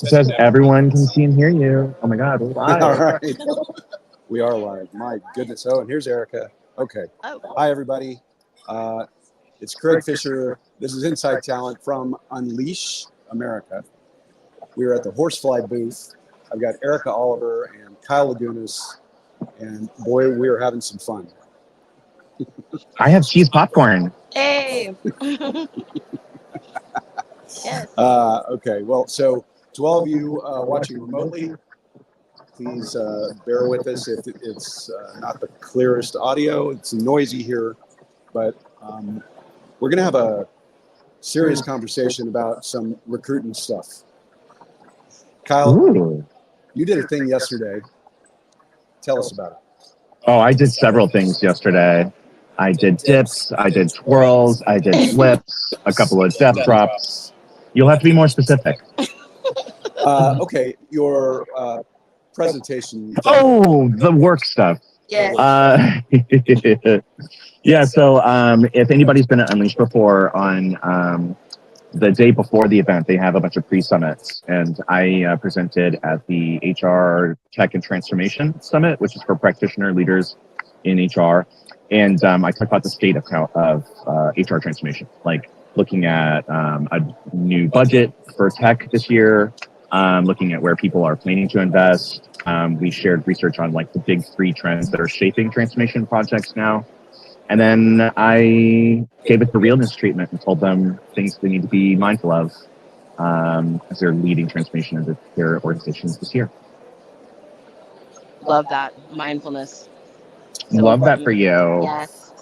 It says everyone can see and hear you. Oh my God, we're live. All right. We are live. My goodness. Oh, and here's Erika. Okay. Oh. Hi, everybody. It's Craig Fisher. This is Inside Talent from Unleash America. We're at the Horsefly booth. I've got Erika Oliver and Kyle Lagunas, and boy, we are having some fun. I have cheese popcorn. Hey. Yes. Okay. Well, so to all of you watching remotely, please bear with us if it's not the clearest audio. It's noisy here, but we're going to have a serious conversation about some recruiting stuff. Kyle, Ooh. you did a thing yesterday. Tell us about it. Oh, I did several things yesterday. I did dips, I did twirls, I did flips, a couple of death drops. You'll have to be more specific. Okay, your presentation. Oh, the work stuff. Yes. Yeah, so if anybody's been at Unleash before, on the day before the event, they have a bunch of pre-summits, and I presented at the HR Tech and Transformation Summit, which is for practitioner leaders in HR, and I talked about the state of HR transformation, like looking at a new budget for tech this year, looking at where people are planning to invest. We shared research on like the big three trends that are shaping transformation projects now. And then I gave it the realness treatment and told them things they need to be mindful of as they're leading transformation into their organizations this year. Love that. Mindfulness. So Love important. that for you. Yes.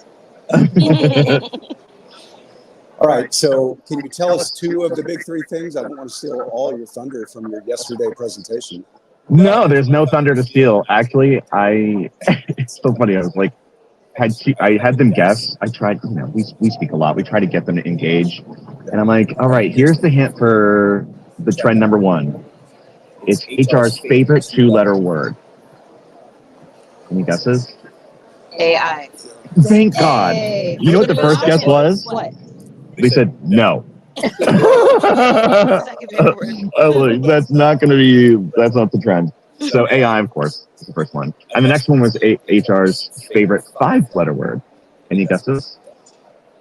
All right, so can you tell us two of the big three things? I don't want to steal all your thunder from your yesterday presentation. No, there's no thunder to steal. Actually, it's so funny. I was like, I had them guess. I tried, we speak a lot. We try to get them to engage. And I'm like, all right, here's the hint for the trend number one. It's HR's favorite two-letter word. Any guesses? AI. Thank God. Hey. You know what the first guess was? What? They said no. Second favorite word. I was like, that's not the trend. So AI, of course, is the first one. And the next one was HR's favorite five-letter word. Any guesses?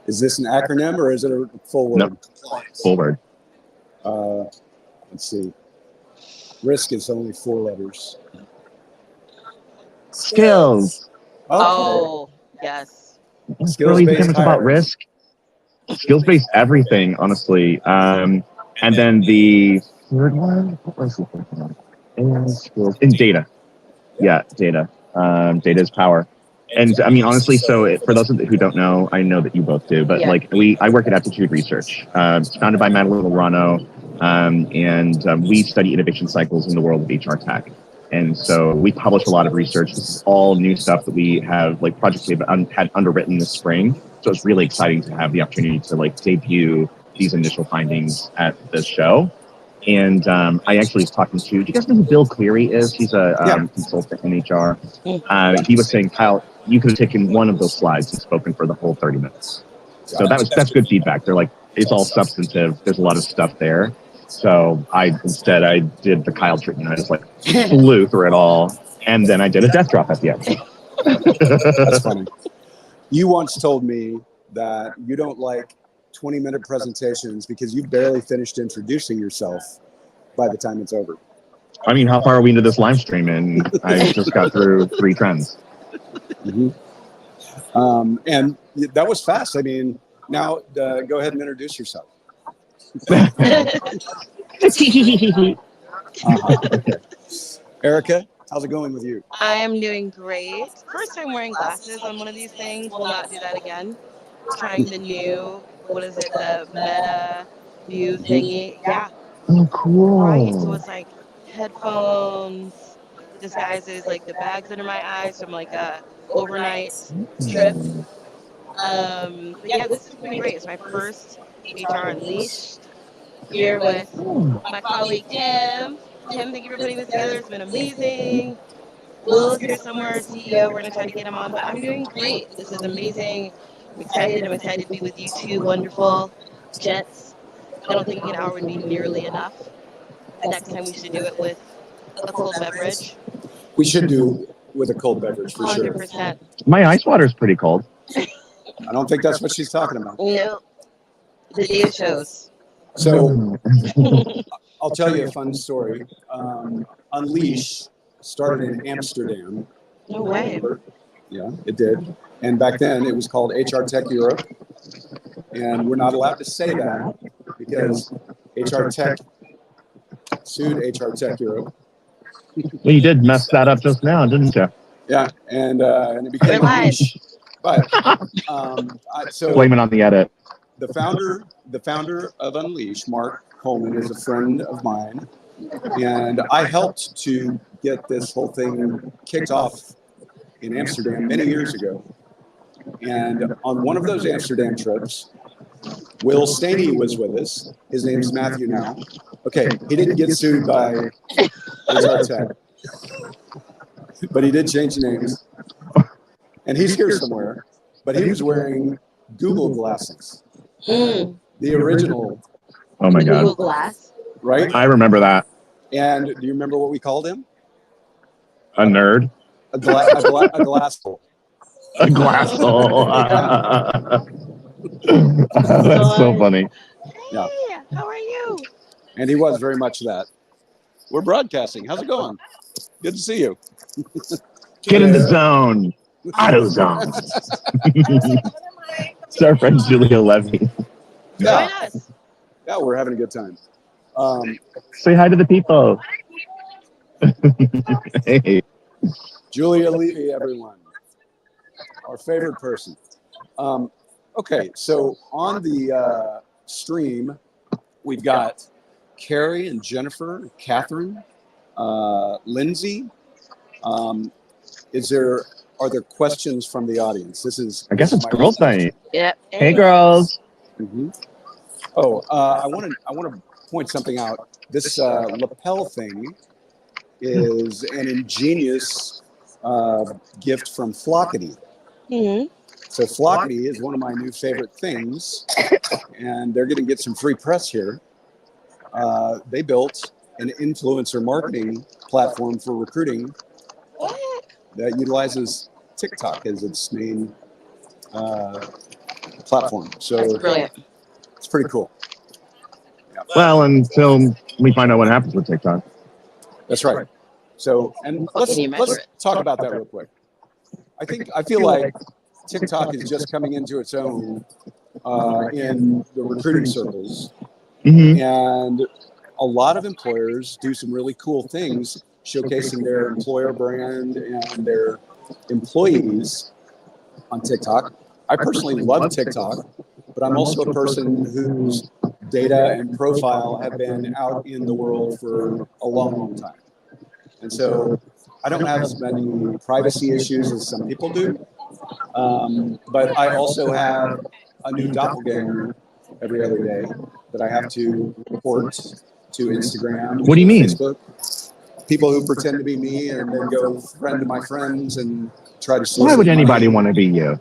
Is this an acronym or is it a full word? No, full word. Let's see. Risk is only 4 letters. Skills. Oh, yes. It's really too much about risk. Skills-based everything, honestly. And then the third one, what was the third one? In data. Yeah, data. Data is power. And I mean, honestly, so for those who don't know, I know that you both do, but I work at Aptitude Research. It's founded by Madeline Lorano, and we study innovation cycles in the world of HR tech. And so we publish a lot of research. This is all new stuff that we have, like projects we've had underwritten this spring. So it's really exciting to have the opportunity to like debut these initial findings at this show. And I actually was talking to, do you guys know who Bill Cleary is? He's a consultant in HR. He was saying, Kyle, you could have taken one of those slides and spoken for the whole 30 minutes. So that's good feedback. They're like, it's all substantive. There's a lot of stuff there. So I did the Kyle treatment. I just like flew through it all. And then I did a death drop at the end. That's funny. You once told me that you don't like 20-minute presentations because you barely finished introducing yourself by the time it's over. I mean, how far are we into this live stream? And I just got through 3 trends. Mm-hmm. And that was fast. I mean, now go ahead and introduce yourself. Okay. Erika, how's it going with you? I am doing great. First time wearing glasses on one of these things. Will not do that again. Trying the new, what is it, the Meta View thingy. Yeah. Oh, cool. Right. So it's like headphones, disguises like the bags under my eyes from like a overnight trip. But yeah, this has been great. It's my first HR Unleashed here with my colleague Tim. Tim, thank you for putting this together. It's been amazing. Will's here somewhere, CEO. We're going to try to get him on, but I'm doing great. This is amazing. I'm excited to be with you two wonderful gents. I don't think an hour would be nearly enough. next time we should do it with a cold beverage. We should do with a cold beverage for sure. 100%. My ice water is pretty cold. I don't think that's what she's talking about. No, the data shows. So I'll tell you a fun story. Unleash started in Amsterdam. No way. Yeah, it did. And back then it was called HR Tech Europe. And we're not allowed to say that because HR Tech sued HR Tech Europe. Well, you did mess that up just now, didn't you? Yeah, and it became Unleash. But so Blame it on the edit. the founder of Unleash, Mark Coleman, is a friend of mine, and I helped to get this whole thing kicked off in Amsterdam many years ago. And on one of those Amsterdam trips, Will Staney was with us. His name's Matthew now. Okay, he didn't get sued by HR Tech, but he did change names. And he's here somewhere, but he was wearing Google glasses. The original. Oh my God. Google Glass. Right? I remember that. And do you remember what we called him? A nerd. A glassful. A glass hole. That's so funny. Yeah. Hey, how are you? And he was very much that. We're broadcasting. How's it going? Good to see you. Get in the zone. Auto zone. It's our friend Julia Levy. Yeah. Join us. Yeah, we're having a good time. Say hi to the people. Hey. Julia Levy, everyone. Our favorite person. Okay, so on the stream, we've got Carrie and Jennifer, Catherine, Lindsay. Are there questions from the audience? I guess it's girls' night. Yep. Hey, girls. Mm-hmm. Oh, I want to point something out. This lapel thing is an ingenious gift from Flockety. Mm-hmm. So Flockety is one of my new favorite things, and they're going to get some free press here. They built an influencer marketing platform for recruiting that utilizes TikTok as its main platform. So That's brilliant. It's pretty cool. Yeah. Well, until we find out what happens with TikTok. That's right. So, and let's talk about that real quick. I feel like TikTok is just coming into its own in the recruiting circles. Mm-hmm. And a lot of employers do some really cool things showcasing their employer brand and their employees on TikTok. I personally love TikTok, but I'm also a person whose data and profile have been out in the world for a long, long time. And so I don't have as many privacy issues as some people do. But I also have a new doppelganger every other day that I have to report to Instagram. What do you mean? Facebook. People who pretend to be me and then go friend to my friends and try to. Why would anybody want to be you?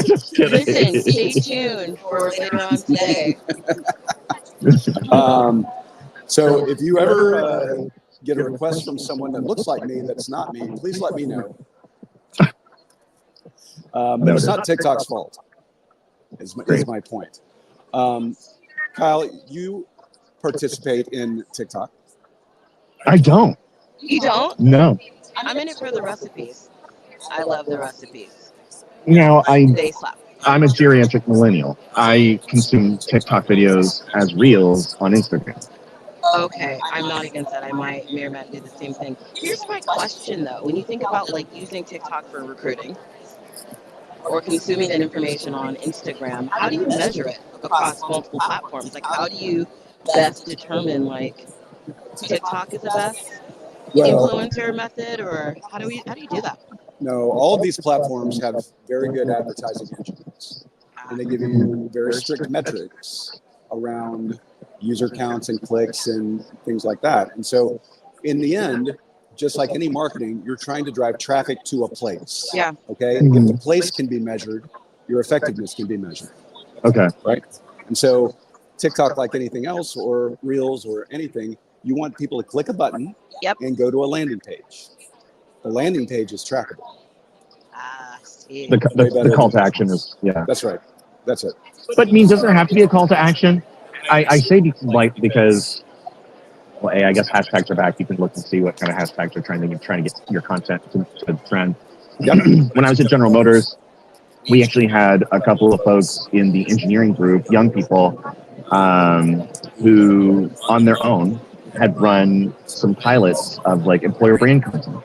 Just kidding. Listen, stay tuned for later on today. So if you ever get a request from someone that looks like me that's not me, please let me know. But it's not TikTok's fault, is my point. Kyle, you participate in TikTok. I don't. You don't? No. I'm in it for the recipes. I love the recipes. Now, They slap. I'm a geriatric millennial. I consume TikTok videos as reels on Instagram. Okay, I'm not against that. I may or might do the same thing. Here's my question, though. When you think about like using TikTok for recruiting or consuming that information on Instagram, how do you measure it across multiple platforms? Like, how do you best determine like TikTok is the best influencer method, or how do you do that? No, all of these platforms have very good advertising engines, and they give you very strict metrics around user counts and clicks and things like that. And so in the end, just like any marketing, you're trying to drive traffic to a place. Yeah. Okay. If the place can be measured, your effectiveness can be measured. Okay. Right. And so TikTok, like anything else, or Reels or anything, you want people to click a button Yep. and go to a landing page. The landing page is trackable. See. The call to action is, yeah. That's right. That's it. But I mean, does there have to be a call to action? I say because, well, I guess hashtags are back. You can look and see what kind of hashtags are trying to get your content to trend. Yep. When I was at General Motors, we actually had a couple of folks in the engineering group, young people, who on their own had run some pilots of like employer brand content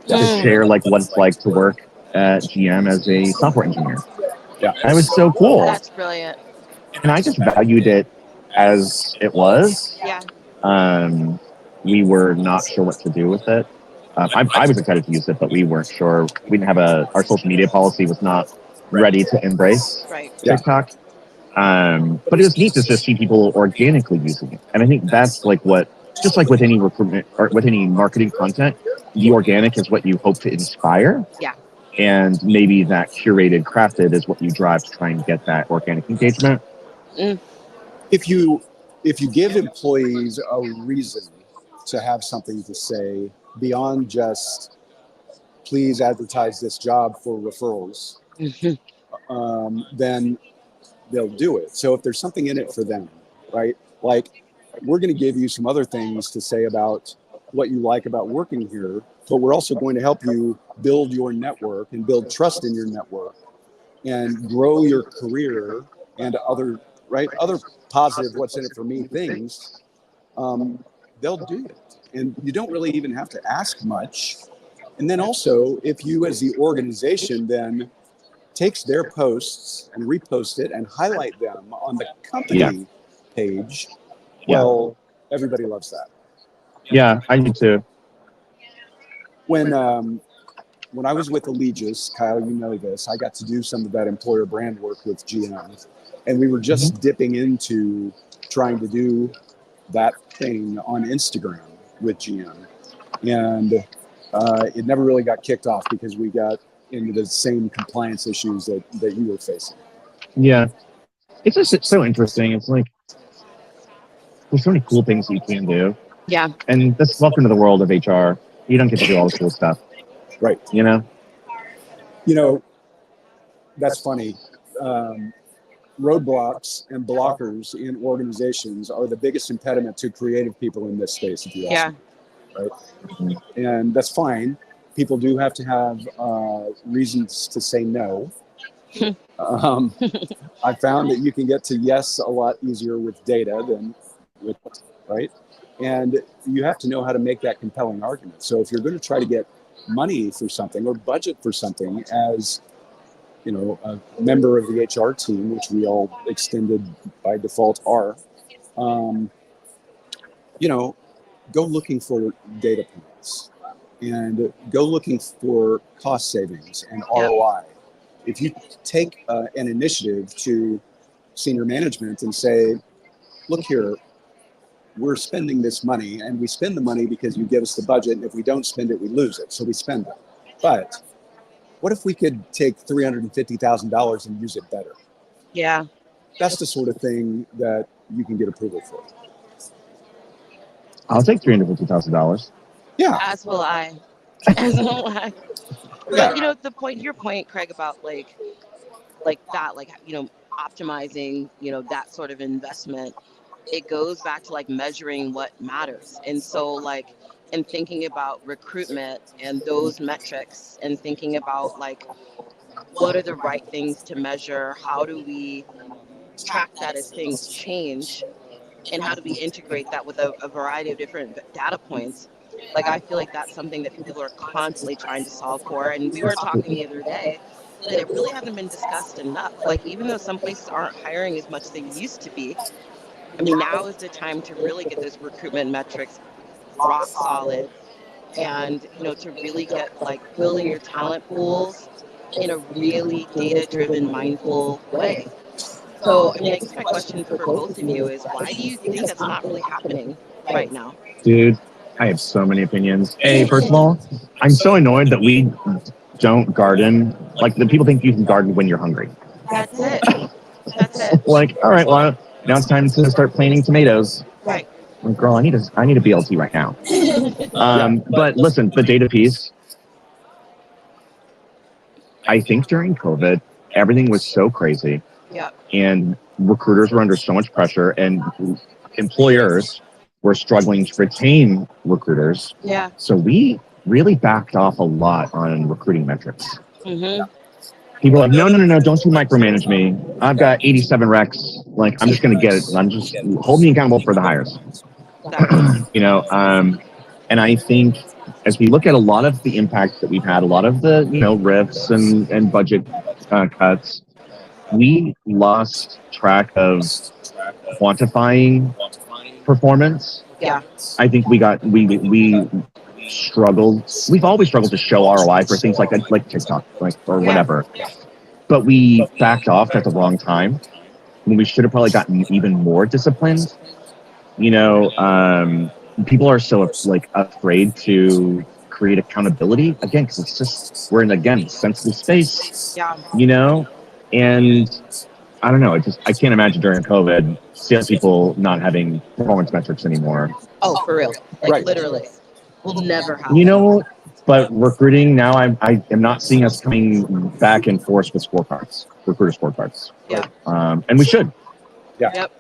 to share like what it's like to work at GM as a software engineer. Yeah. And it was so cool. That's brilliant. And I just valued it as it was. Yeah. We were not sure what to do with it. I was excited to use it, but we weren't sure. We didn't have our social media policy was not ready to embrace TikTok. But it was neat to just see people organically using it. And I think that's like just like with any recruitment or with any marketing content, the organic is what you hope to inspire. Yeah. And maybe that curated, crafted is what you drive to try and get that organic engagement. If you give employees a reason to have something to say beyond just please advertise this job for referrals, then they'll do it. So if there's something in it for them, right? Like, we're going to give you some other things to say about what you like about working here, but we're also going to help you build your network and build trust in your network and grow your career and other positive what's in it for me things. They'll do it. And you don't really even have to ask much. And then also, if you as the organization then takes their posts and repost it and highlight them on the company page, well, everybody loves that. Yeah, I do too. When I was with Allegis, Kyle, you know this, I got to do some of that employer brand work with GM. And we were just dipping into trying to do that thing on Instagram with GM. And it never really got kicked off because we got into the same compliance issues that you were facing. Yeah. It's so interesting. It's like, there's so many cool things that you can do. Yeah. And that's welcome to the world of HR. You don't get to do all this cool stuff. Right. You know? That's funny. Roadblocks and blockers in organizations are the biggest impediment to creative people in this space, if you ask me. Right? And that's fine. People do have to have reasons to say no. I found that you can get to yes a lot easier with data than with, right? And you have to know how to make that compelling argument. So if you're going to try to get money for something or budget for something as, a member of the HR team, which we all extended by default are, go looking for data points and go looking for cost savings and ROI. If you take an initiative to senior management and say, look here, we're spending this money and we spend the money because you give us the budget. And if we don't spend it, we lose it. So we spend it. But what if we could take $350,000 and use it better? Yeah. That's the sort of thing that you can get approval for. I'll take $350,000. Yeah. As will I. As will I. Yeah. But, your point, Craig, about like that, optimizing, that sort of investment, it goes back to measuring what matters. And so and thinking about recruitment and those metrics and thinking about what are the right things to measure? How do we track that as things change? And how do we integrate that with a variety of different data points? I feel like that's something that people are constantly trying to solve for. And we were talking the other day that it really hasn't been discussed enough. Even though some places aren't hiring as much as they used to be, now is the time to really get those recruitment metrics rock solid and, to really get building your talent pools in a really data-driven, mindful way. So, I guess my question for both of you is, why do you think that's not really happening right now? Dude, I have so many opinions. Hey, first of all, I'm so annoyed that we don't garden. The people think you can garden when you're hungry. That's it. That's it. All right, well, now it's time to start planting tomatoes. Right. Like, girl, I need a BLT right now. But listen, the data piece, I think during COVID, everything was so crazy. Yeah. And recruiters were under so much pressure, and employers were struggling to retain recruiters. Yeah. So we really backed off a lot on recruiting metrics. Mm-hmm. People are like, no, don't you micromanage me. I've got 87 recs. Like, I'm just going to get it. I'm just hold me accountable for the hires. You know, and I think as we look at a lot of the impact that we've had, a lot of the, you know, rifts and budget cuts, we lost track of quantifying performance. Yeah. I think we struggled. We've always struggled to show ROI for things like TikTok, or whatever. But we backed off at the wrong time when we should have probably gotten even more disciplined. You know, people are so afraid to create accountability again, because it's just, we're in, again, sensitive space. Yeah. You know, and I don't know. I can't imagine during COVID, salespeople not having performance metrics anymore. Oh, for real. Like, literally. We'll never have. You know, but recruiting now, I am not seeing us coming back in force with scorecards, recruiter scorecards. Yeah. And we should. Yeah. Yep.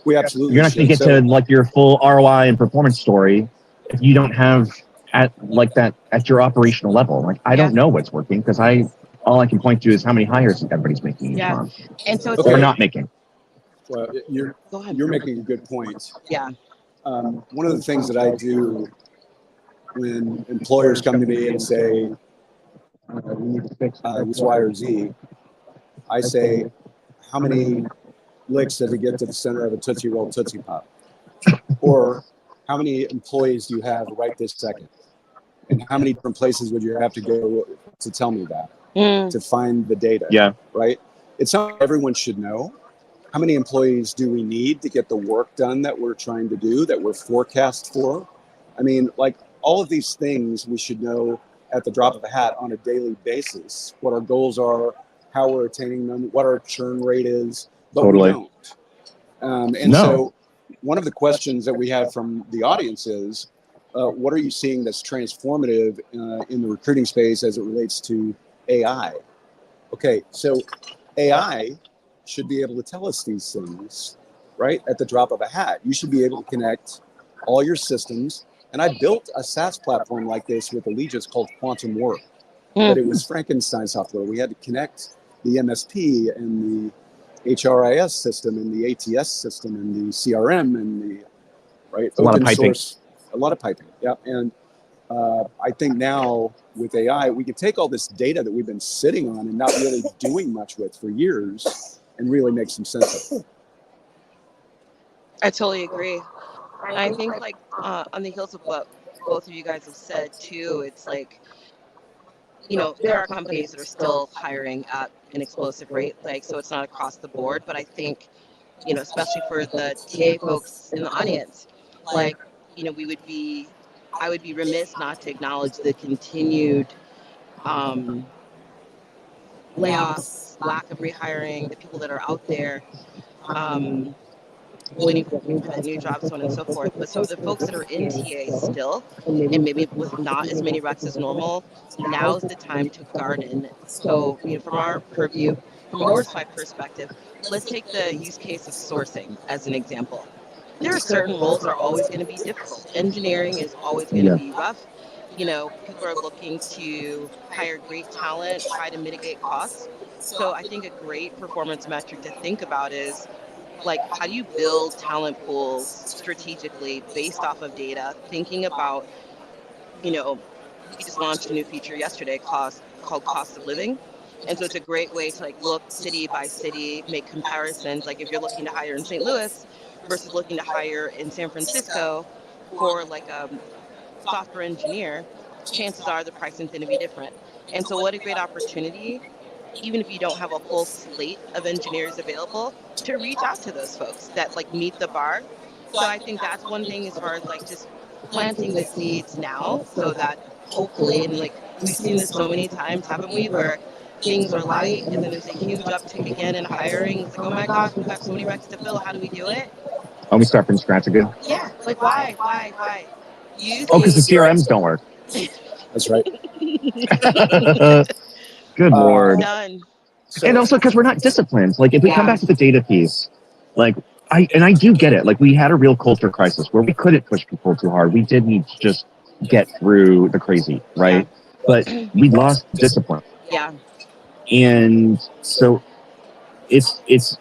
We absolutely You're not going to get to like your full ROI and performance story if you don't have at your operational level. Like, I don't know what's working, because all I can point to is how many hires everybody's making each month. And so it's we're not making. Well, you're making a good point. Yeah. One of the things that I do when employers come to me and say, we need to fix this Y or Z, I say, how many licks does it get to the center of a Tootsie Roll Tootsie Pop? Or how many employees do you have right this second? And how many different places would you have to go to tell me that, to find the data? Yeah. Right? It's something everyone should know. How many employees do we need to get the work done that we're trying to do, that we're forecast for? I mean, like, all of these things we should know at the drop of a hat on a daily basis, what our goals are, how we're attaining them, what our churn rate is, but we don't. So one of the questions that we have from the audience is, what are you seeing that's transformative in the recruiting space as it relates to AI? Okay, so AI should be able to tell us these things, right? At the drop of a hat. You should be able to connect all your systems. And I built a SaaS platform like this with Allegiance called Quantum Work. But it was Frankenstein software. We had to connect the MSP and the HRIS system and the ATS system and the CRM and the a lot of piping. A lot of piping, yeah. And I think now with AI, we can take all this data that we've been sitting on and not really doing much with for years and really make some sense of it. I totally agree. And I think, like, on the heels of what both of you guys have said too, it's like, you know, there are companies that are still hiring at an explosive rate, like, so it's not across the board. But I think, you know, especially for the TA folks in the audience, like, you know, I would be remiss not to acknowledge the continued layoffs, lack of rehiring, the people that are out there waiting for new jobs, so on and so forth. But so the folks that are in TA still, and maybe with not as many recs as normal, now's the time to garden. So, you know, from our purview, from a Horsefly perspective, let's take the use case of sourcing as an example. There are certain roles that are always going to be difficult. Engineering is always going to be rough. You know, people are looking to hire great talent, try to mitigate costs. So I think a great performance metric to think about is, like, how do you build talent pools strategically based off of data, thinking about, you know, we just launched a new feature yesterday called cost of living. And so it's a great way to, like, look city by city, make comparisons. Like, if you're looking to hire in St. Louis versus looking to hire in San Francisco for, like, a software engineer, chances are the pricing's going to be different. And so what a great opportunity, even if you don't have a full slate of engineers available, to reach out to those folks that, like, meet the bar. So I think that's one thing, as far as, like, just planting the seeds now, so that hopefully, and, like, we've seen this so many times, haven't we, where things are light and then there's a huge uptick again in hiring. It's like, oh my gosh, we've got so many recs to fill. How do we do it? Oh, we start from scratch again? Yeah. Like, why? Oh, because the Using. CRMs don't work. That's right. Good Lord. Done. So, And also because we're not disciplined. Like if we come Yeah. back to the data piece, like I do get it. Like we had a real culture crisis where we couldn't push people too hard. We did need to just get through the crazy, right? But we lost discipline. Yeah. And so it's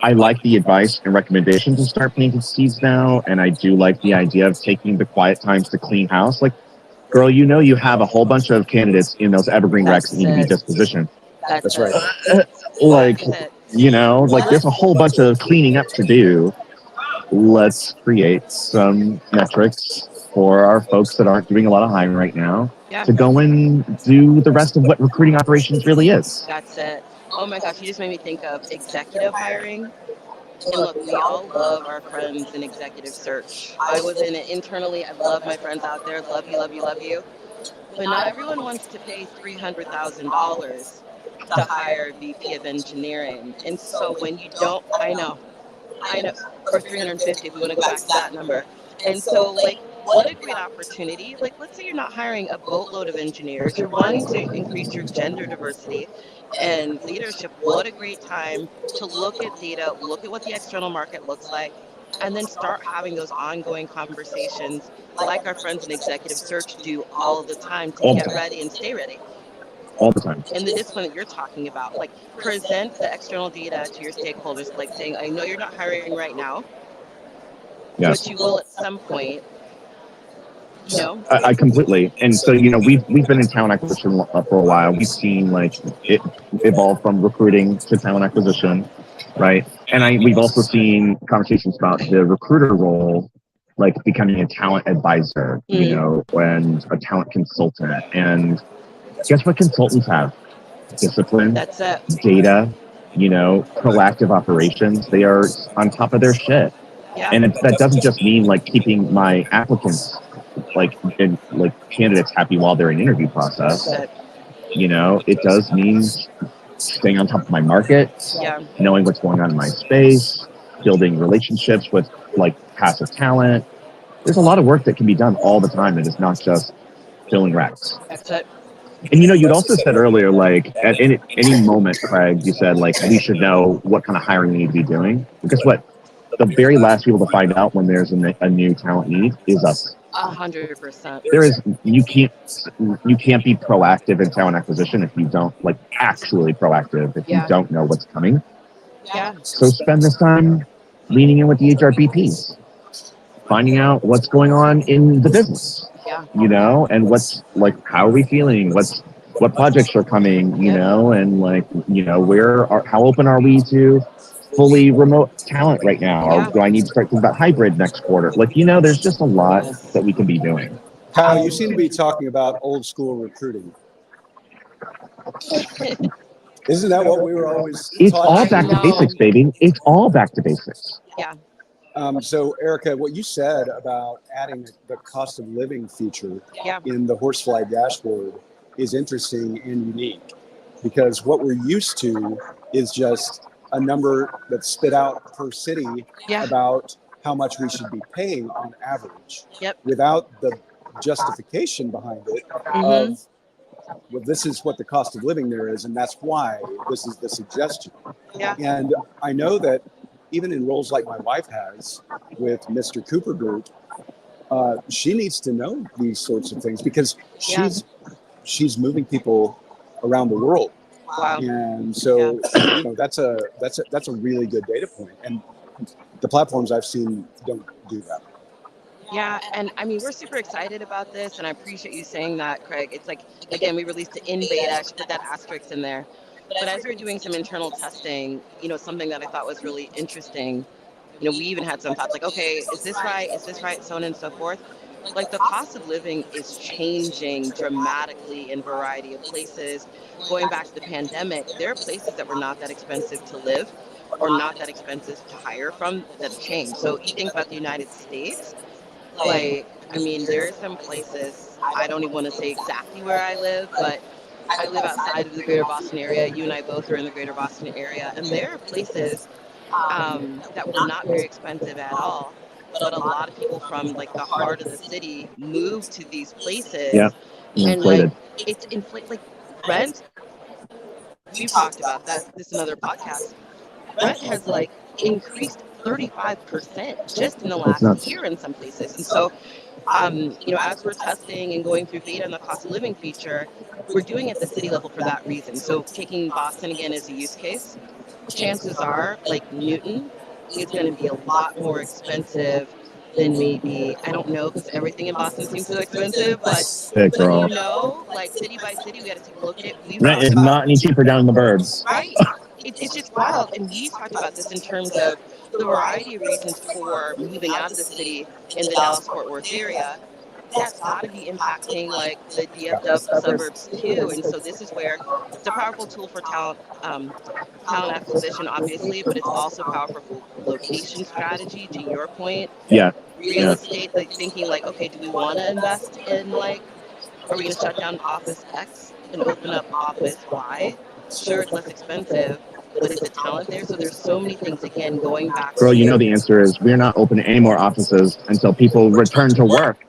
I like the advice and recommendation to start planting seeds now, and I do like the idea of taking the quiet times to clean house. Like, girl, you know you have a whole bunch of candidates in those evergreen recs that need to be dispositioned. that's right. Like, you know, like there's a whole bunch of cleaning up to do. Let's create some metrics for our folks that aren't doing a lot of hiring right now to go and do the rest of what recruiting operations really is. That's it. Oh my gosh, you just made me think of executive hiring. And look, we all love our friends in executive search. I was in it internally. I love my friends out there. Love you, love you, love you. But not everyone wants to pay $300,000 to hire a VP of engineering. And so when you don't, I know, or 350 if we want to go back to that number. And so like, what a great opportunity. Like, let's say you're not hiring a boatload of engineers, you're wanting to increase your gender diversity and leadership. What a great time to look at data, look at what the external market looks like, and then start having those ongoing conversations like our friends in executive search do all of the time to get ready and stay ready. All the time. And the discipline that you're talking about, like present the external data to your stakeholders, like saying, I know you're not hiring right now, but you will at some point. You know? I completely. And so, you know, we've been in talent acquisition for a while. We've seen like it evolve from recruiting to talent acquisition, right? And we've also seen conversations about the recruiter role, like becoming a talent advisor, you know, and a talent consultant. And guess what consultants have? Discipline, That's it. data, you know, proactive operations. They are on top of their shit. Yeah. And that doesn't just mean like keeping my applicants like candidates happy while they're in interview process. You know, it does mean staying on top of my market, knowing what's going on in my space, building relationships with like passive talent. There's a lot of work that can be done all the time that is not just filling recs. That's it. And you know, you'd also said earlier, like at any moment, Craig, you said like we should know what kind of hiring we need to be doing. And guess what? The very last people to find out when there's a new talent need is us. 100%. There is you can't be proactive in talent acquisition if you don't like actually proactive if you don't know what's coming. Yeah. So spend this time leaning in with the HRBPs, finding out what's going on in the business. Yeah. You know, and what's like how are we feeling? What projects are coming? You know, and like you know how open are we to fully remote talent right now? Or do I need to start thinking about hybrid next quarter? Like, you know, there's just a lot that we can be doing. Kyle, you seem to be talking about old school recruiting. Isn't that what we were always It's all back to basics, baby. It's all back to basics. Yeah. So, Erika, what you said about adding the cost of living feature in the Horsefly dashboard is interesting and unique because what we're used to is just a number that's spit out per city about how much we should be paying on average without the justification behind it of, well, this is what the cost of living there is, and that's why this is the suggestion. And I know that even in roles like my wife has with Mr. Cooper Group, she needs to know these sorts of things because she's moving people around the world. Wow. And so, you know, that's a really good data point. And the platforms I've seen don't do that. Yeah, and I mean, we're super excited about this, and I appreciate you saying that, Craig. It's like, again, we released it in beta. I should put that asterisk in there. But as we were doing some internal testing, you know, something that I thought was really interesting, you know, we even had some thoughts like, okay, is this right? Is this right? So on and so forth. Like the cost of living is changing dramatically in a variety of places. Going back to the pandemic, there are places that were not that expensive to live or not that expensive to hire from that have changed. So you think about the United States, like, I mean, there are some places, I don't even want to say exactly where I live, but I live outside of the greater Boston area. You and I both are in the greater Boston area. And there are places that were not very expensive at all. But a lot of people from like the heart of the city moved to these Yeah. places, and like Inflated. it's inflate like rent. We've talked about that. This is another podcast. Rent has like increased 35% just in the That's last nuts. year in some places. And so, as we're testing and going through beta on the cost of living feature, we're doing it at the city level for that reason. So taking Boston again as a use case, chances are like Newton is going to be a lot more expensive than maybe, I don't know, because everything in Boston seems so expensive, Hey, but girl. like city by city, we got to take a look at it. We've Rent talked is about, not any cheaper down in the burbs. right? It's just wild. And we've talked about this in terms of the variety of reasons for moving out of the city in the Dallas Fort Worth area. That's got to be impacting like the DFW suburbs too. And so this is where it's a powerful tool for talent acquisition, obviously, but it's also powerful for location strategy. To your point, Yeah. real estate, like thinking like, okay, do we want to invest in like, are we going to shut down office X and open up office Y? Sure, it's less expensive, but is the talent there? So there's so many things, again, going back Girl, you know to, the answer is we're not opening any more offices until people return to work.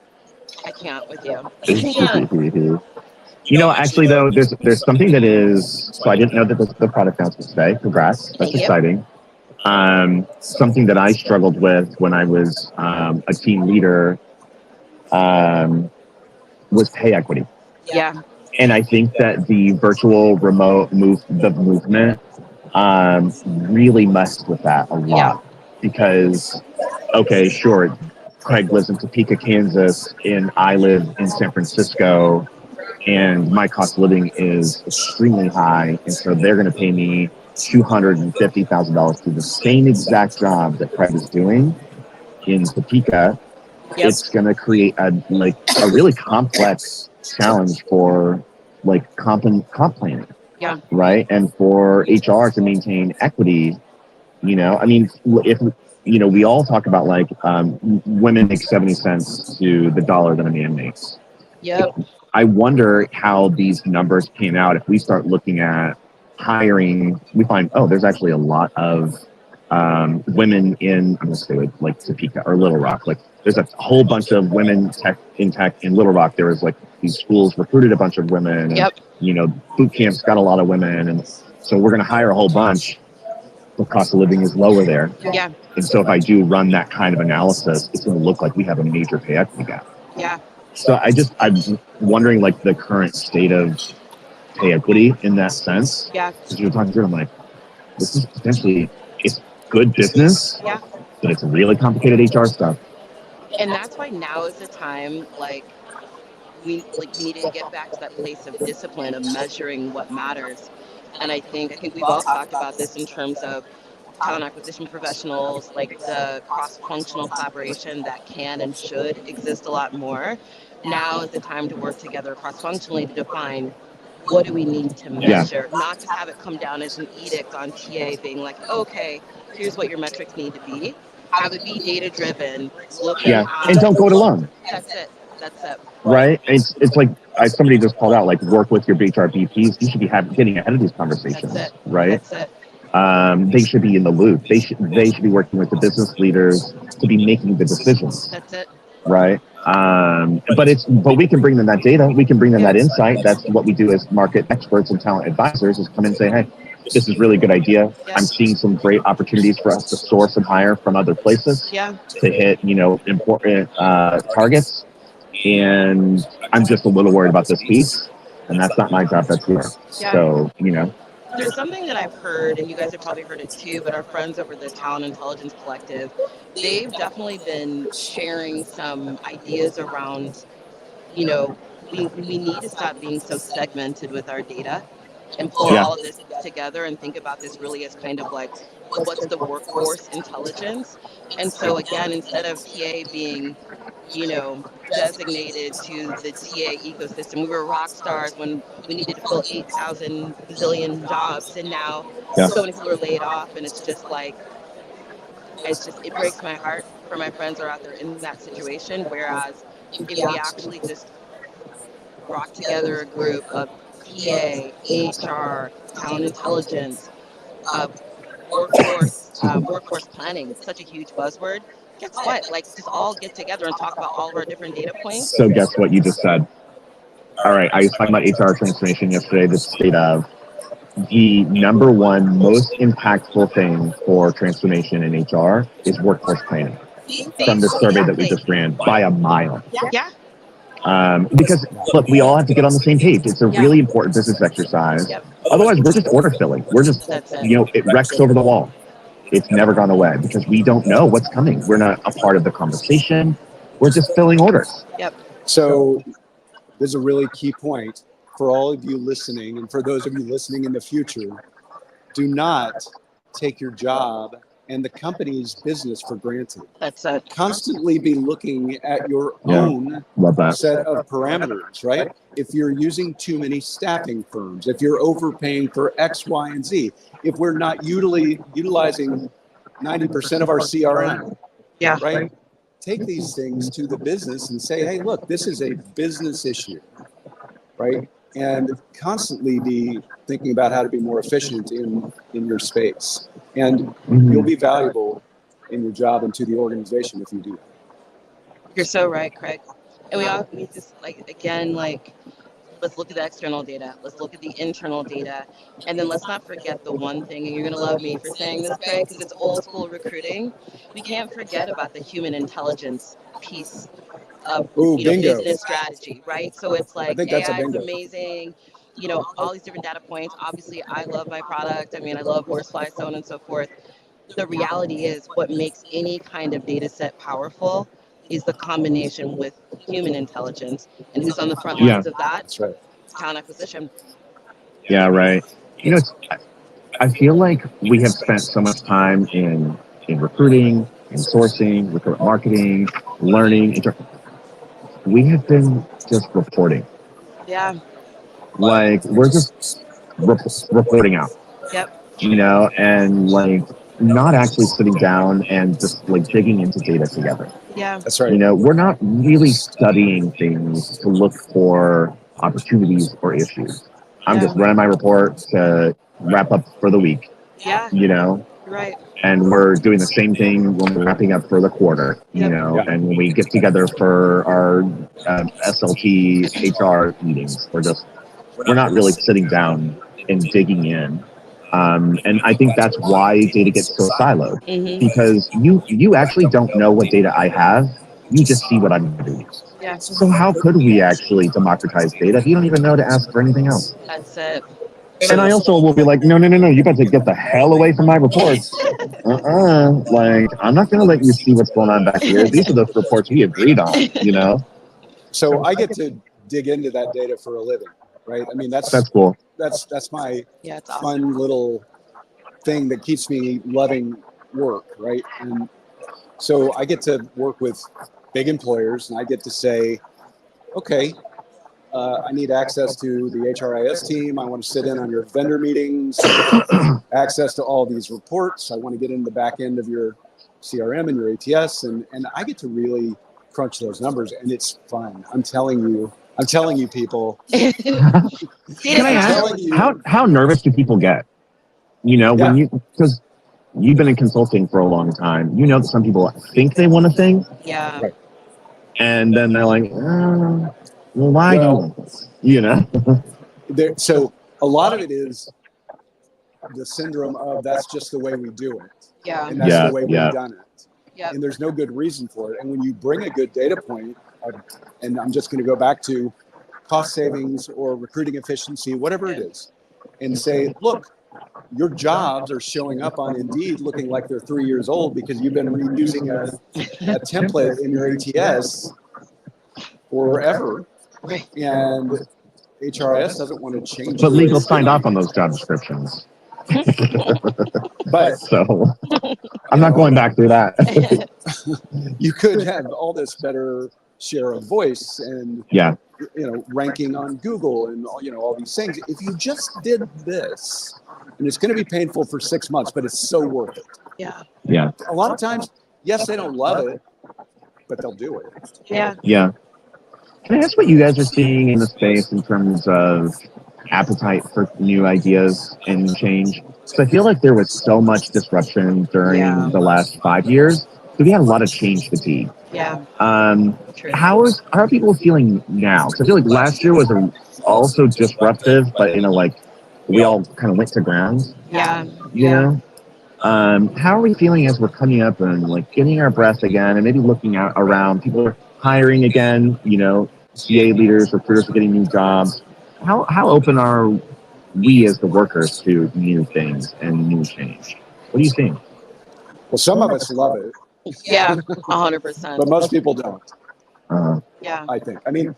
I can't with you. I can't. You know, actually though, there's something that is, so I didn't know that the product announcement today. Congrats. That's Yep. exciting. Something that I struggled with when I was a team leader was pay equity. Yeah. And I think that the virtual remote movement really messed with that a lot. Yeah. Because, okay, sure, Craig lives in Topeka, Kansas, and I live in San Francisco, and my cost of living is extremely high, and so they're going to pay me $250,000 to do the same exact job that Craig is doing in Topeka. Yep. It's going to create a really complex challenge for like comp planning. Yeah. Right. And for HR to maintain equity, you know, I mean, if, you know, we all talk about like women make 70 cents to the dollar that a man makes. Yep. I wonder how these numbers came out. If we start looking at hiring, we find, oh, there's actually a lot of women in, I'm going to say like Topeka or Little Rock. Like there's a whole bunch of women in tech in Little Rock. There was like these schools recruited a bunch of women. And, Yep. you know, boot camps got a lot of women. And so we're going to hire a whole bunch. The cost of living is lower there. Yeah. And so if I do run that kind of analysis, it's going to look like we have a major pay equity gap. Yeah. So I'm wondering like the current state of pay equity in that sense. Yeah. Because you're talking through, I'm like, this is potentially, it's good business, Yeah. but it's really complicated HR stuff. And that's why now is the time, like we need to get back to that place of discipline of measuring what matters. And I think we've all talked about this in terms of talent acquisition professionals, like the cross-functional collaboration that can and should exist a lot more. Now is the time to work together cross-functionally to define what do we need to measure, not just have it come down as an edict on TA being like, okay, here's what your metrics need to be. Have it be data-driven. And don't go it alone. That's it. That's it. Right? It's like somebody just called out, like, work with your HR VPs. You should be getting ahead of these conversations. That's it. Right? That's it. They should be in the loop. They should be working with the business leaders to be making the decisions. That's it. Right. But we can bring them that data. We can bring them that insight. That's what we do as market experts and talent advisors, is come in and say, hey, this is really good idea. I'm seeing some great opportunities for us to source and hire from other places to hit, you know, important targets. And I'm just a little worried about this piece. And that's not my job. That's yours. So, you know. There's something that I've heard, and you guys have probably heard it too, but our friends over the Talent Intelligence Collective, they've definitely been sharing some ideas around, you know, we need to stop being so segmented with our data and pull all of this together and think about this really as kind of like, what's the workforce intelligence? And so again, instead of TA being, you know, designated to the TA ecosystem, we were rock stars when we needed to fill 8,000 bazillion jobs, and now so many people are laid off, and it's just like, it breaks my heart for my friends who are out there in that situation. Whereas if we actually just brought together a group of TA, HR, talent intelligence, workforce workforce planning. It's such a huge buzzword. Guess what? Like, just all get together and talk about all of our different data points. So guess what you just said? All right, I was talking about HR transformation yesterday, the state of the number one most impactful thing for transformation in HR is workforce planning. From the survey that we just ran by a mile. Yeah. Because look, we all have to get on the same page. It's a really important business exercise. Yep. Otherwise, we're just order filling. We're just, That's it. it wrecks over the wall. It's never gone away because we don't know what's coming. We're not a part of the conversation. We're just filling orders. Yep. So there's a really key point for all of you listening, and for those of you listening in the future. Do not take your job and the company's business for granted. That's it. Constantly be looking at your own set of parameters, right? If you're using too many staffing firms, if you're overpaying for X, Y, and Z, if we're not utilizing 90% of our CRM, Yeah. right? Take these things to the business and say, hey, look, this is a business issue, right? And constantly be thinking about how to be more efficient in your space. And you'll be valuable in your job and to the organization if you do that. You're so right, Craig. And we just let's look at the external data. Let's look at the internal data. And then let's not forget the one thing, and you're going to love me for saying this, Craig, because it's old school recruiting. We can't forget about the human intelligence piece of business strategy, right? So it's like AI is amazing, all these different data points. Obviously, I love my product. I mean, I love Horsefly, so on and so forth. The reality is what makes any kind of data set powerful is the combination with human intelligence, and who's on the front lines of that? That's right. Talent acquisition. Yeah, right. I feel like we have spent so much time in recruiting, in sourcing, recruitment marketing, learning. We have been just reporting. Yeah. Like, we're just reporting out. Yep. And not actually sitting down and just digging into data together. Yeah. That's right. We're not really studying things to look for opportunities or issues. I'm just running my report to wrap up for the week. Yeah. Right. And we're doing the same thing when we're wrapping up for the quarter, and when we get together for our SLT HR meetings, we're not really sitting down and digging in. And I think that's why data gets so siloed, because you actually don't know what data I have. You just see what I'm doing. Yeah. So how could we actually democratize data if you don't even know to ask for anything else? That's it. And I also will be like, no, you got to get the hell away from my reports. I'm not going to let you see what's going on back here. These are the reports we agreed on, So I get to dig into that data for a living, right? I mean, that's cool. That's my it's fun awesome. little thing that keeps me loving work, right? And so I get to work with big employers, and I get to say, okay, I need access to the HRIS team. I want to sit in on your vendor meetings, access to all these reports. I want to get in the back end of your CRM and your ATS, and I get to really crunch those numbers, and it's fun. I'm telling you, people. Can I ask, how nervous do people get? When because you've been in consulting for a long time, that some people think they want a thing. Yeah. Right. And then they're like, well, why do you want this? So a lot of it is the syndrome of that's just the way we do it. Yeah. And that's the way we've done it. Yep. And there's no good reason for it. And when you bring a good data point, and I'm just going to go back to cost savings or recruiting efficiency, whatever it is, and say, look, your jobs are showing up on Indeed looking like they're 3 years old because you've been reusing a template in your ATS forever. Right. And HRIS doesn't want to change. But legal signed off on those job descriptions. But so I'm not going back through that. You could have all this better share of voice and ranking on Google and all these things. If you just did this, and it's going to be painful for 6 months, but it's so worth it. Yeah. Yeah. A lot of times, yes, they don't love it, but they'll do it. Yeah. Yeah. Can I ask what you guys are seeing in the space in terms of appetite for new ideas and change. So I feel like there was so much disruption during the last 5 years. So we had a lot of change fatigue. Yeah. True. How are people feeling now? Because I feel like last year was also disruptive, but we all kind of went to ground. Yeah. You know. How are we feeling as we're coming up and getting our breath again, and maybe looking out around? People are hiring again. TA leaders, recruiters are getting new jobs. How open are we as the workers to new things and new change? What are you seeing? Well, some of us love it. Yeah, 100%. But most people don't. Yeah. I think. I mean,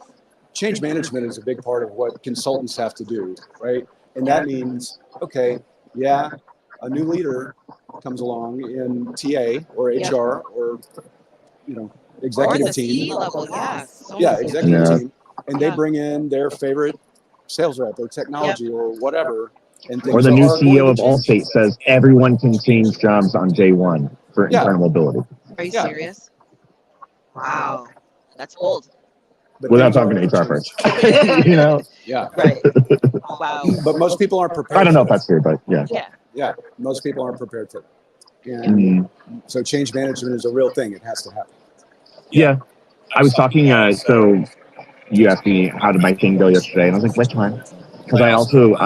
change management is a big part of what consultants have to do, right? And that means, okay, yeah, a new leader comes along in TA or HR or executive or the team. C-level, yeah. Executive team, and they bring in their favorite sales rep or technology or whatever. And or the new CEO of Allstate says everyone can change jobs on day one for internal mobility. Are you serious? Wow, that's bold. Without talking to HR first. Yeah. Right. Wow. But most people aren't prepared. I don't know if that's true, but yeah. Yeah. Most people aren't prepared for that. And so change management is a real thing. It has to happen. Yeah. I was talking, so you asked me how did my thing go yesterday, and I was like, which one? Because I also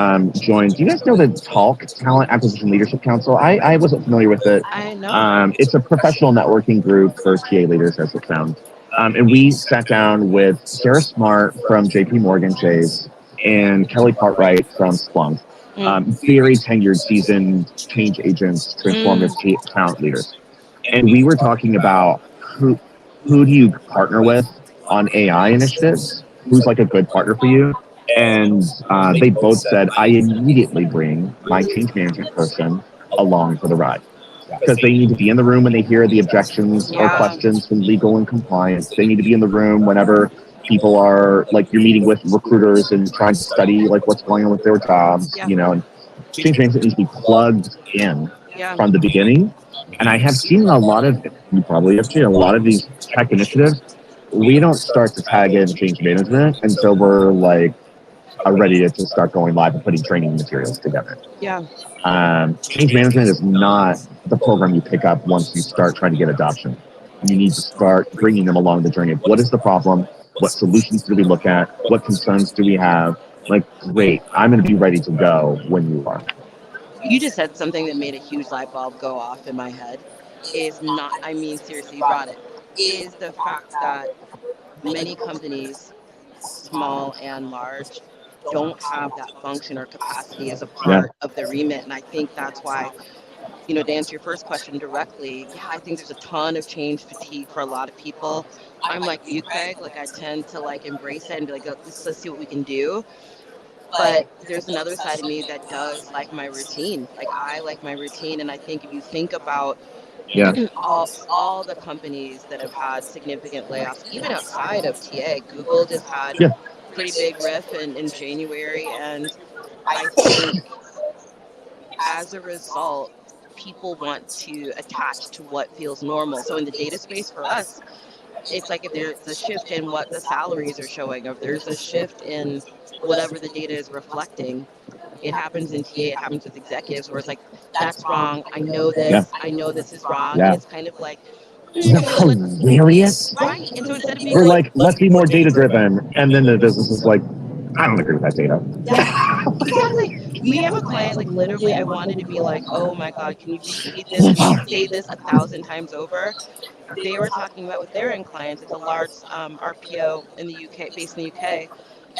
joined, do you guys know the TALK, Talent Acquisition Leadership Council? I wasn't familiar with it. I know. It's a professional networking group for TA leaders, as it sounds. And we sat down with Sarah Smart from JP Morgan Chase and Kelly Cartwright from Splunk. Very tenured, seasoned change agents, transformative talent leaders. And we were talking about who do you partner with on AI initiatives? Who's a good partner for you? And they both said, I immediately bring my change management person along for the ride. Because they need to be in the room when they hear the objections or questions from legal and compliance. They need to be in the room whenever people are you're meeting with recruiters and trying to study what's going on with their jobs, and change management needs to be plugged in from the beginning. And I have seen a lot of, you probably have seen a lot of these tech initiatives. We don't start to tag in change management until we're ready to start going live and putting training materials together. Yeah. Change management is not the program you pick up once you start trying to get adoption. You need to start bringing them along the journey of what is the problem, what solutions do we look at, what concerns do we have. Great, I'm going to be ready to go when you are. You just said something that made a huge light bulb go off in my head. Seriously, you brought it. Is the fact that many companies, small and large, don't have that function or capacity as a part of the remit. And I think that's why, to answer your first question directly, I think there's a ton of change fatigue for a lot of people. I'm like you, Craig, I tend to embrace it and be let's see what we can do. But there's another side of me that does like my routine. I like my routine. And I think if you think about all the companies that have had significant layoffs, even outside of TA, Google just had pretty big riff in January. And I think as a result, people want to attach to what feels normal. So in the data space for us, it's if there's a shift in what the salaries are showing, or if there's a shift in whatever the data is reflecting, it happens in TA, it happens with executives where it's that's wrong. I know this. I know this is wrong. And it's kind of hilarious. Right. And so instead of being we're let's be more data driven. And then the business is I don't agree with that data. Yeah, exactly. We have a client, literally, I wanted to be oh my God, can you repeat this? Can you say this 1,000 times over? They were talking about with their end clients, it's a large RPO in the UK, based in the UK.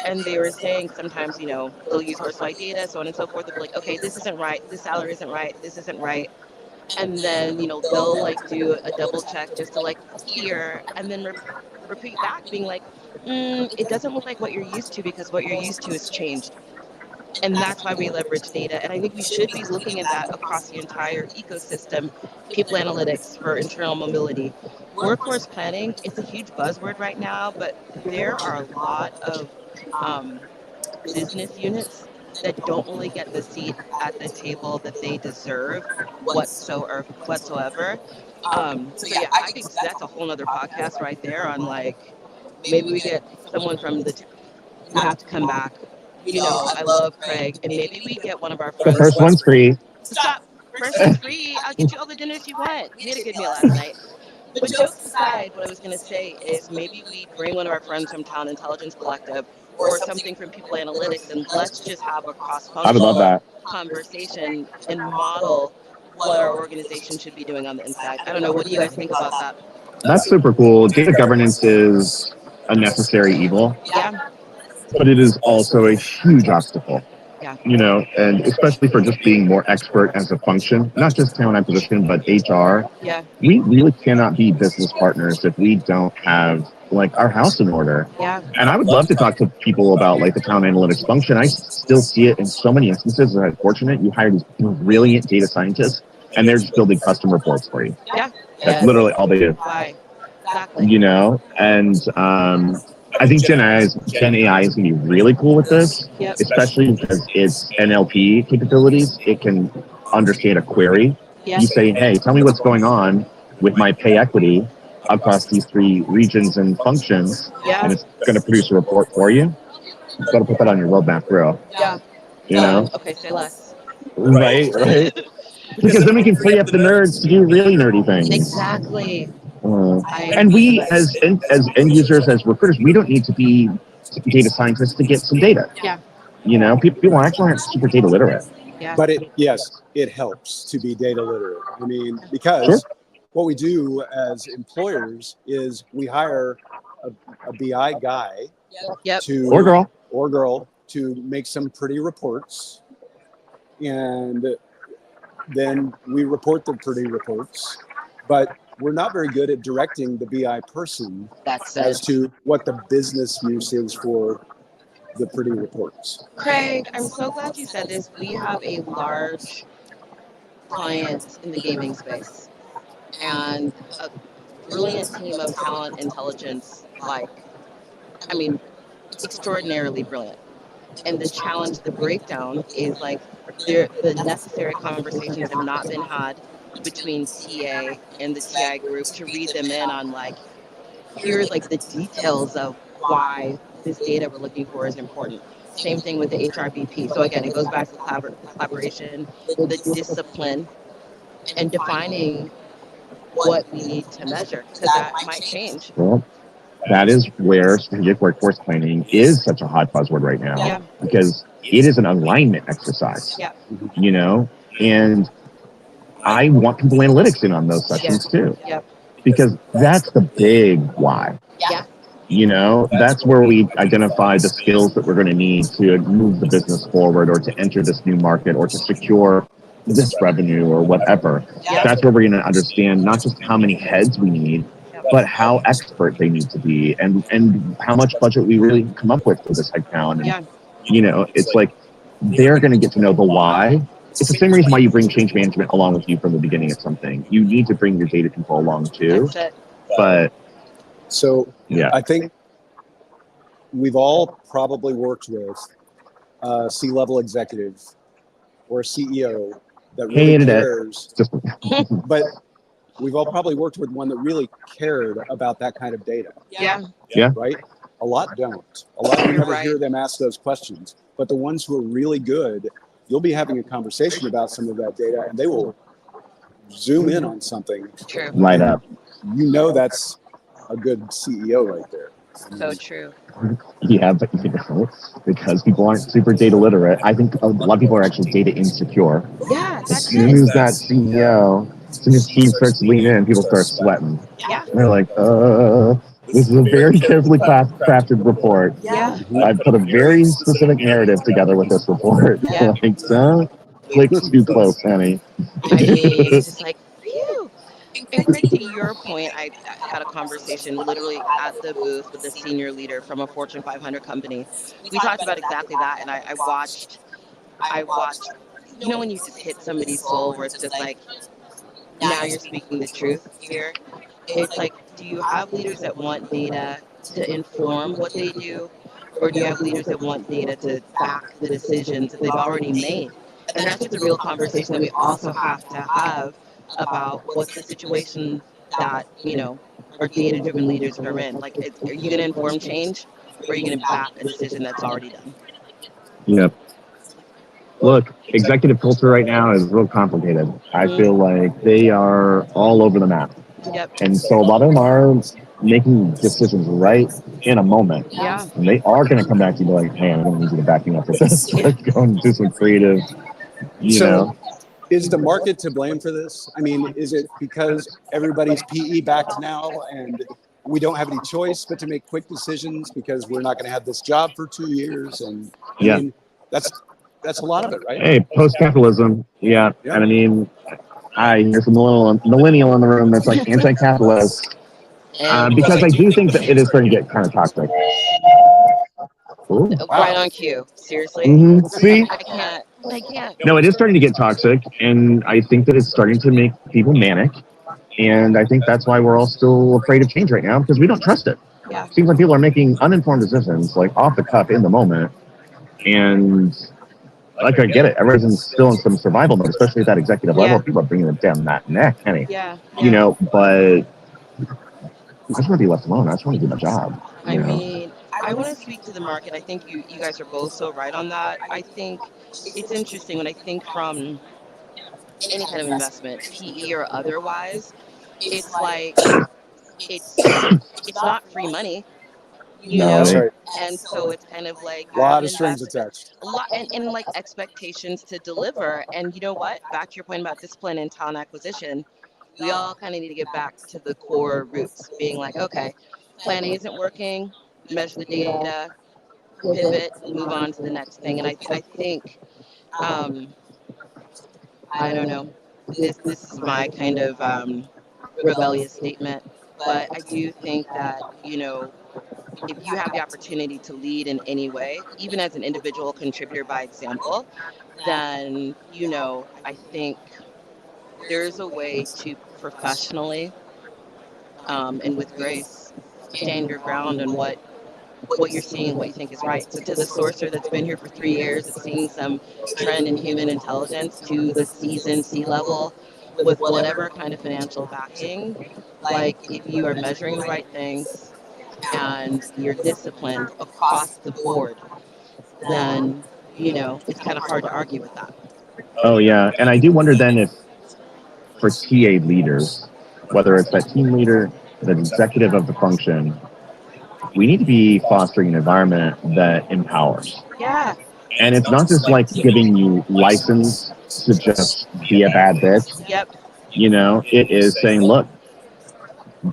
And they were saying sometimes, they'll use Horsefly data, so on and so forth. They'll be okay, this isn't right. This salary isn't right. This isn't right. And then, they'll do a double check just to hear and then repeat back being it doesn't look like what you're used to because what you're used to has changed. And that's why we leverage data. And I think we should be looking at that across the entire ecosystem. People analytics for internal mobility. Workforce planning, it's a huge buzzword right now, but there are a lot of business units that don't really get the seat at the table that they deserve whatsoever. So yeah, I think that's a whole nother podcast right there on maybe we get someone from we have to come back I love Craig, and maybe we get one of our The friends. first one's free. Stop. First one's free. I'll get you all the dinners you want. We had a good meal last night. But jokes aside, what I was going to say is maybe we bring one of our friends from Talent Intelligence Collective or something from People Analytics, and let's just have a I would love cross-functional that. conversation and model what our organization should be doing on the inside. I don't know. What do you guys think about that? That's super cool. Data governance is a necessary evil, Yeah. but it is also a huge obstacle. Yeah. And especially for just being more expert as a function, not just talent acquisition, but HR. Yeah. We really cannot be business partners if we don't have like our house in order. Yeah. And I would love to talk to people about like the talent analytics function. I still see it in so many instances. I'm fortunate you hire these brilliant data scientists and they're just building custom reports for you. Yeah. That's literally all they do. Why? Exactly. And I think Gen AI is going to be really cool with this, Yep. especially because it's NLP capabilities. It can understand a query. Yeah. You say, hey, tell me what's going on with my pay equity across these 3 regions and functions, Yeah. and it's going to produce a report for you. You've got to put that on your roadmap, bro. Yeah. Okay, say less. Right? Because then we can free up the nerds to do really nerdy things. Exactly. And we, as end users, as recruiters, we don't need to be data scientists to get some data. Yeah. People actually aren't super data literate. Yeah. But it helps to be data literate. I mean, because what we do as employers is we hire a BI guy to or girl to make some pretty reports, and then we report the pretty reports, but we're not very good at directing the BI person as to what the business use is for the pretty reports. Craig, I'm so glad you said this. We have a large client in the gaming space and a brilliant team of talent intelligence, extraordinarily brilliant. And the challenge, the breakdown is the necessary conversations have not been had between TA and the TI group to read them in on here's the details of why this data we're looking for is important. Same thing with the HRBP. So again, it goes back to collaboration, the discipline, and defining what we need to measure, because that might change. Well, that is where strategic workforce planning is such a hot buzzword right now, because it is an alignment exercise. And I want people analytics in on those sessions too, because that's the big why. That's where we identify the skills that we're going to need to move the business forward, or to enter this new market, or to secure this revenue or whatever. That's where we're going to understand not just how many heads we need, but how expert they need to be, and how much budget we really come up with for this headcount. And, it's like they're going to get to know the why. It's the same reason why you bring change management along with you from the beginning of something. You need to bring your data people along too. But I think we've all probably worked with a C-level executive or a CEO that really cares. But we've all probably worked with one that really cared about that kind of data. Right? A lot don't. A lot you never hear them ask those questions. But the ones who are really good, you'll be having a conversation about some of that data, and they will zoom in on something. Light up. That's a good CEO right there. So true. Yeah, but because people aren't super data literate, I think a lot of people are actually data insecure. As soon as that CEO, as soon as he starts to lean in, people start sweating. They're like, this is a very carefully crafted report. I've put a very specific narrative together with this report. Don't click too close, honey. It's just phew. And Craig, to your point, I had a conversation literally at the booth with a senior leader from a Fortune 500 company. We talked about exactly that, and I watched, when you just hit somebody's soul where it's just now you're speaking the truth here. It's do you have leaders that want data to inform what they do, or do you have leaders that want data to back the decisions that they've already made? And that's just a real conversation that we also have to have about what's the situation that, our data-driven leaders are in. Are you going to inform change, or are you going to back a decision that's already done? Yep. Look, executive culture right now is real complicated. I feel like they are all over the map. Yep. And so a lot of them are making decisions right in a moment. Yeah. And they are going to come back to you like, hey, I'm going to need you to back me up with this. Let's go and do some creative, you know. Is the market to blame for this? I mean, is it because everybody's PE backed now and we don't have any choice but to make quick decisions because we're not going to have this job for 2 years? And I mean, that's a lot of it, right? Hey, post-capitalism. Yeah. And I mean, here's a millennial in the room that's like anti-capitalist. Because I do think that it is starting to get kind of toxic. Ooh. Right on cue. Seriously. See? I can't. No, it is starting to get toxic, and I think that it's starting to make people manic. And I think that's why we're all still afraid of change right now, because we don't trust it. Yeah. Seems like people are making uninformed decisions, like off the cuff in the moment. And like, I get it. Everyone's still in some survival mode, especially at that executive level. People are bringing them down that neck, Kenny. Yeah. You know, but I just want to be left alone. I just want to do my job. I mean, I want to speak to the market. I think you guys are both so right on that. I think it's interesting when I think from any kind of investment, PE or otherwise, it's like it's not free money, you know. That's right. And so it's kind of like A lot of strings attached. a lot and like expectations to deliver. And you know what? Back to your point about discipline and talent acquisition, we all kind of need to get back to the core roots, being like, okay, plan A isn't working, measure the data, pivot, move on to the next thing. And I think, I don't know, this is my kind of rebellious statement, but I do think that, you know, if you have the opportunity to lead in any way, even as an individual contributor by example, then, you know, I think there's a way to professionally and with grace stand your ground on what you're seeing, what you think is right. So to the sourcer that's been here for 3 years, that's seeing some trend in human intelligence, to the seasoned C-level with whatever kind of financial backing, like if you are measuring the right things and you're disciplined across the board, then, you know, it's kind of hard to argue with that. Oh, yeah. And I do wonder then if for TA leaders, whether it's that team leader, the executive of the function, we need to be fostering an environment that empowers. Yeah. And it's not just like giving you license to just be a bad bitch. Yep. You know, it is saying, look,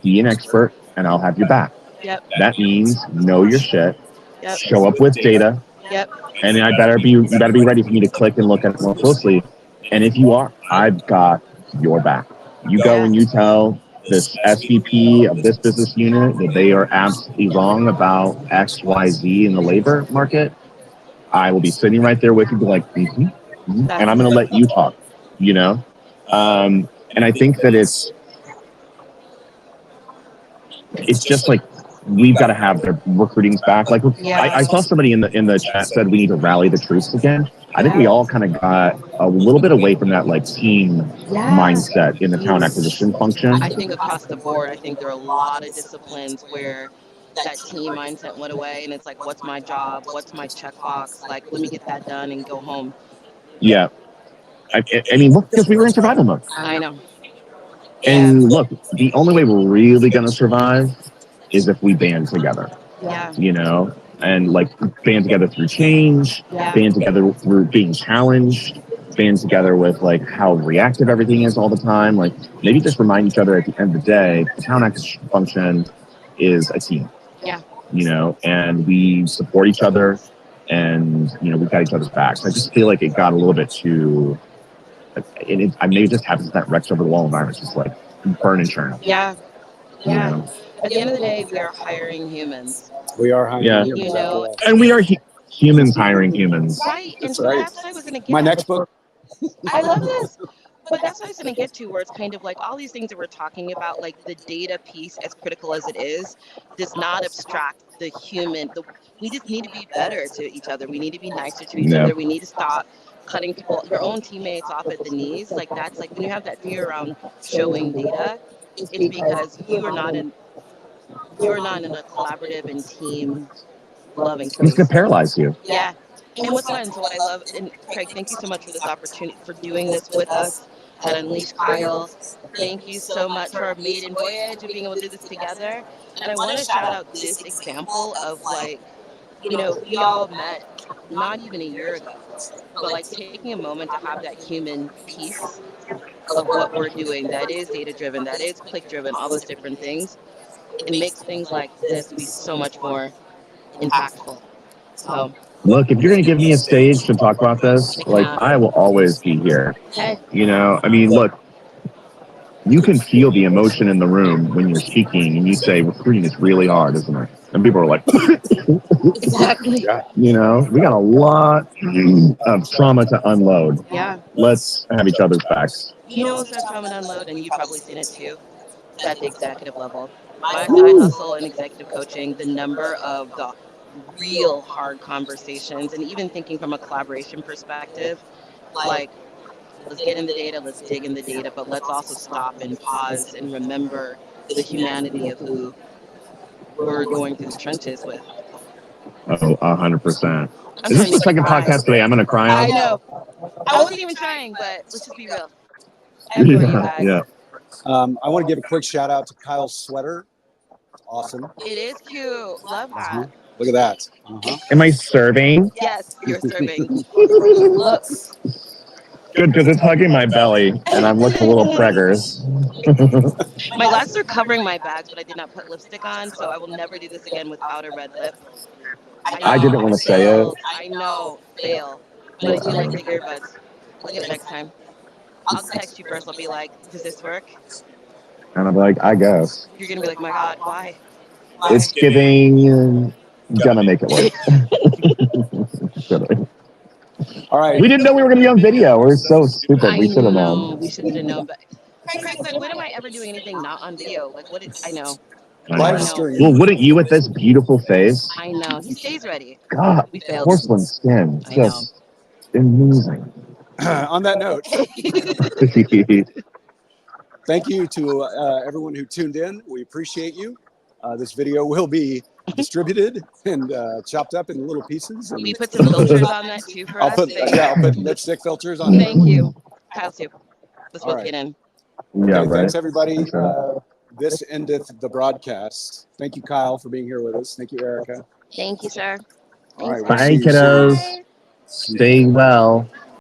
be an expert and I'll have your back. Yep. That means know your shit, Yep. show up with data. Yep. And you better be ready for me to click and look at it more closely. And if you are, I've got your back. You go and you tell this SVP of this business unit that they are absolutely wrong about X, Y, Z in the labor market. I will be sitting right there with you, be like, and I'm going to let you talk, you know? And I think that it's just like, we've got to have their recruitings back. Like, I saw somebody in the chat said we need to rally the troops again. I think we all kind of got a little bit away from that like team mindset in the talent acquisition function. I think across the board, I think there are a lot of disciplines where that team mindset went away, and it's like, what's my job? What's my checkbox? Like, let me get that done and go home. Yeah. I mean, look, because we were in survival mode. I know. And look, the only way we're really going to survive is if we band together. Yeah. You know, and like band together through change, band together through being challenged, band together with like how reactive everything is all the time. Like maybe just remind each other at the end of the day, the talent acquisition function is a team. Yeah. You know, and we support each other and, you know, we've got each other's backs. I just feel like it got a little bit too, I may just have that Rex over the wall environment, just like burn and churn. Yeah. Yeah. You know? At the end of the day, we are hiring humans. We are hiring humans. You know, and we are humans hiring humans. Right. And so that's what I was going to get My next book. I love this. But that's what I was going to get to, where it's kind of like all these things that we're talking about, like the data piece, as critical as it is, does not abstract the human. We just need to be better to each other. We need to be nicer to each other. We need to stop cutting people, your own teammates, off at the knees. Like that's like when you have that fear around showing data, it's because you're not in a collaborative and team loving space. It's going to paralyze you. Yeah. And what's fun, so what I love, and Craig, thank you so much for this opportunity, for doing this with us at Unleash Kyle. Thank you so much for our maiden voyage of being able to do this together. And I want to shout out this example of like, we all met not even a year ago, but like taking a moment to have that human piece of what we're doing that is data driven, that is click driven, all those different things. It makes things like this be so much more impactful. So Look, if you're going to give me a stage to talk about this, like, I will always be here. hey, I mean, look, you can feel the emotion in the room when you're speaking and you say, recruiting is really hard, isn't it? And people are like, exactly. Yeah. we got a lot of trauma to unload. Yeah. Let's have each other's backs. What's that trauma to unload? And you've probably seen it too. It's at the executive level. My side hustle and executive coaching, the number of the real hard conversations, and even thinking from a collaboration perspective, like, let's get in the data, let's dig in the data, but let's also stop and pause and remember the humanity of who we're going through the trenches with. Oh, 100%. I'm Is this trying the to second cry. podcast today I'm going to cry on? I know. I wasn't even trying, but let's just be real. I feel you guys. Yeah. I want to give a quick shout out to Kyle's sweater. Awesome. It is cute. Love that. Look at that. Am I serving? Yes, you're serving. Looks. Good, because it's hugging my belly and I'm looking a little preggers. My glasses are covering my bags, but I did not put lipstick on, so I will never do this again without a red lip. I didn't want to say it. I know, fail. But I do like the earbuds. Look at it next time. I'll text you first. I'll be like, does this work? And I'm like, I guess. You're going to be like, my God, why? It's giving, gonna make it work. All right. We didn't know we were going to be on video. We're so stupid. We should have known. We should have known. But Craig's like, when am I ever doing anything not on video? Like, what is, I know. Live stream. Well, wouldn't you with this beautiful face? I know. He stays ready. God, We failed. porcelain skin. I know. Just amazing. On that note, thank you to everyone who tuned in. We appreciate you. This video will be distributed and chopped up in little pieces. We put some filters on that too for us. I'll put lipstick filters on it. Thank you. Kyle too. Let's both right. get in. Yeah, Okay, right. thanks, everybody. This endeth the broadcast. Thank you, Kyle, for being here with us. Thank you, Erika. Thank you, sir. All right, Thanks, we'll Bye, see you soon. kiddos. Stay well.